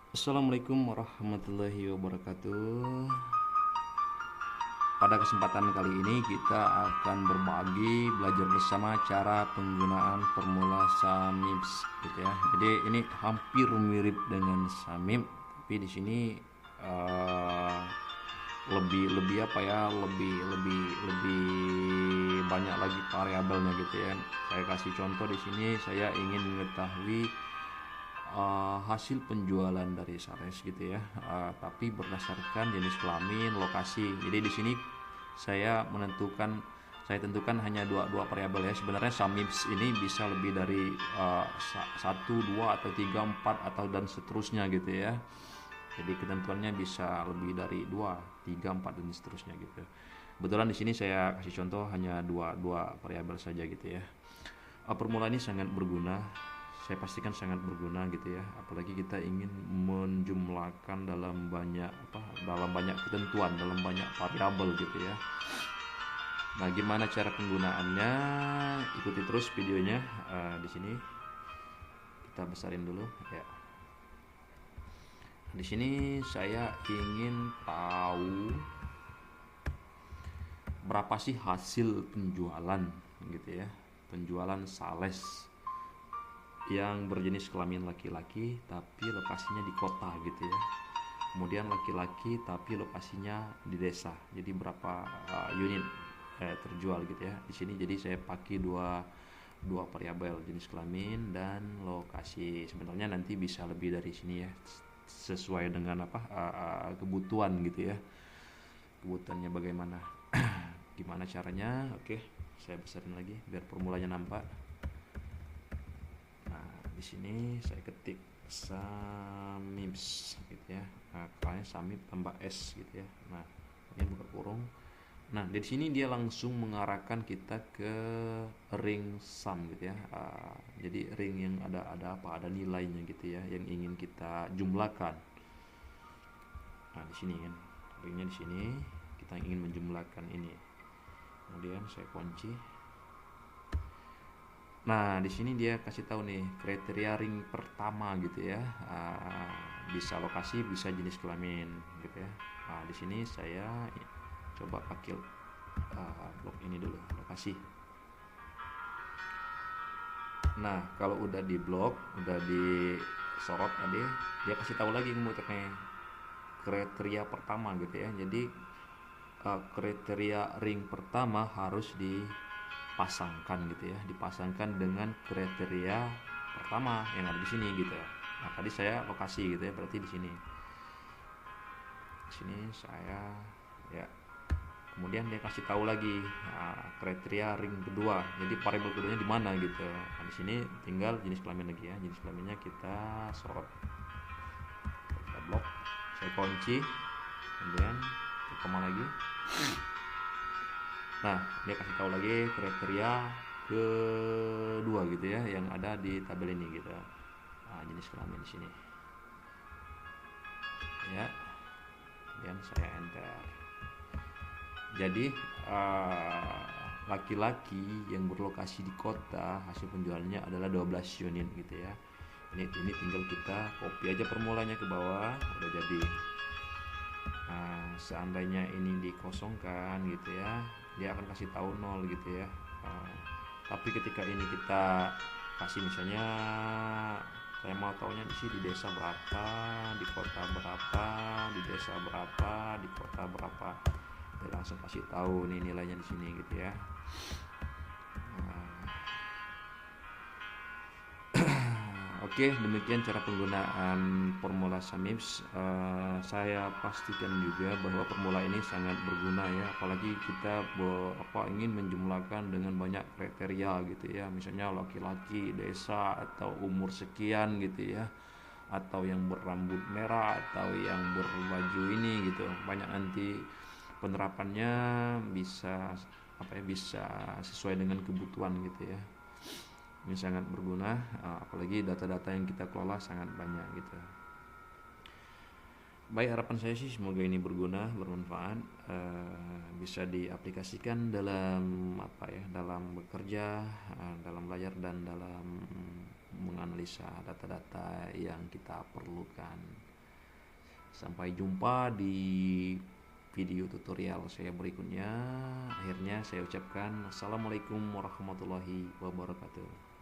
Assalamualaikum warahmatullahi wabarakatuh. Pada kesempatan kali ini kita akan berbagi belajar bersama cara penggunaan formula SAMIMS gitu ya. Jadi ini hampir mirip dengan SAMIM, tapi di sini uh, lebih lebih apa ya, lebih lebih lebih banyak lagi variabelnya gitu ya. Saya kasih contoh di sini, saya ingin mengetahui hasil penjualan dari Sares gitu ya, tapi berdasarkan jenis kelamin, lokasi. Jadi di sini saya tentukan hanya dua variabel ya. Sebenarnya SAMIMS ini bisa lebih dari satu, dua atau tiga, empat atau dan seterusnya gitu ya. Jadi ketentuannya bisa lebih dari dua, tiga, empat dan seterusnya gitu. Kebetulan di sini saya kasih contoh hanya dua variabel saja gitu ya. Formula ini sangat berguna, saya pastikan sangat berguna gitu ya, apalagi kita ingin menjumlahkan dalam banyak ketentuan, dalam banyak variabel gitu ya. Nah, gimana cara penggunaannya? Ikuti terus videonya. Di sini kita besarin dulu ya. Di sini saya ingin tahu berapa sih hasil penjualan gitu ya, penjualan Sales yang berjenis kelamin laki-laki tapi lokasinya di kota gitu ya. Kemudian laki-laki tapi lokasinya di desa. Jadi berapa unit terjual gitu ya di sini. Jadi saya pakai dua variabel, jenis kelamin dan lokasi. Sebenarnya nanti bisa lebih dari sini ya, sesuai dengan kebutuhan gitu ya. Kebutuhannya bagaimana? Gimana caranya? Oke, saya besarin lagi biar formulanya nampak. Nah, di sini saya ketik SAMIMS gitu ya. Nah, kalian SAMIM tambah S gitu ya. Nah, ini buka kurung. Nah, di sini dia langsung mengarahkan kita ke ring sum gitu ya. Jadi ring yang ada apa? Ada nilainya gitu ya, yang ingin kita jumlahkan. Nah, di sini kan ringnya di sini, kita ingin menjumlahkan ini. Kemudian saya kunci. Nah, di sini dia kasih tahu nih kriteria ring pertama gitu ya. Bisa lokasi, bisa jenis kelamin gitu ya. Nah, di sini saya coba pakai blok ini dulu, lokasi. Nah, kalau udah di blok, udah disorot tadi, dia kasih tahu lagi muternya kriteria pertama gitu ya. Jadi kriteria ring pertama harus dipasangkan gitu ya, dipasangkan dengan kriteria pertama yang ada di sini gitu. Nah, tadi saya lokasi gitu ya, berarti di sini. Di sini saya ya. Kemudian dia kasih tahu lagi kriteria ring kedua. Jadi variabel keduanya di mana gitu. Nah, di sini tinggal jenis kelamin lagi ya. Jenis kelaminnya kita sorot. Kita blok. Saya kunci. Kemudian koma lagi. Nah, dia kasih tahu lagi kriteria kedua gitu ya, yang ada di tabel ini gitu. Nah, jenis kelamin di sini. Ya. Kemudian saya enter. Jadi laki-laki yang berlokasi di kota hasil penjualannya adalah 12 unit gitu ya. Ini tinggal kita copy aja formulanya ke bawah, udah jadi. Nah, seandainya ini dikosongkan gitu ya, dia akan kasih tahu 0 gitu ya. Tapi ketika ini kita kasih misalnya, saya mau taunya di desa berapa, di kota berapa, di desa berapa, di kota berapa, dia langsung kasih tahu nih nilainya di sini gitu ya. Oke, demikian cara penggunaan formula SAMIMS. Saya pastikan juga bahwa formula ini sangat berguna ya, apalagi kita ingin menjumlahkan dengan banyak kriteria gitu ya, misalnya laki-laki, desa, atau umur sekian gitu ya, atau yang berambut merah, atau yang berbaju ini gitu. Banyak nanti penerapannya bisa bisa sesuai dengan kebutuhan gitu ya. Ini sangat berguna, apalagi data-data yang kita kelola sangat banyak gitu. Baik, harapan saya sih semoga ini berguna, bermanfaat, bisa diaplikasikan dalam dalam bekerja, dalam belajar, dan dalam menganalisa data-data yang kita perlukan. Sampai jumpa di video tutorial saya berikutnya. Akhirnya saya ucapkan assalamualaikum warahmatullahi wabarakatuh.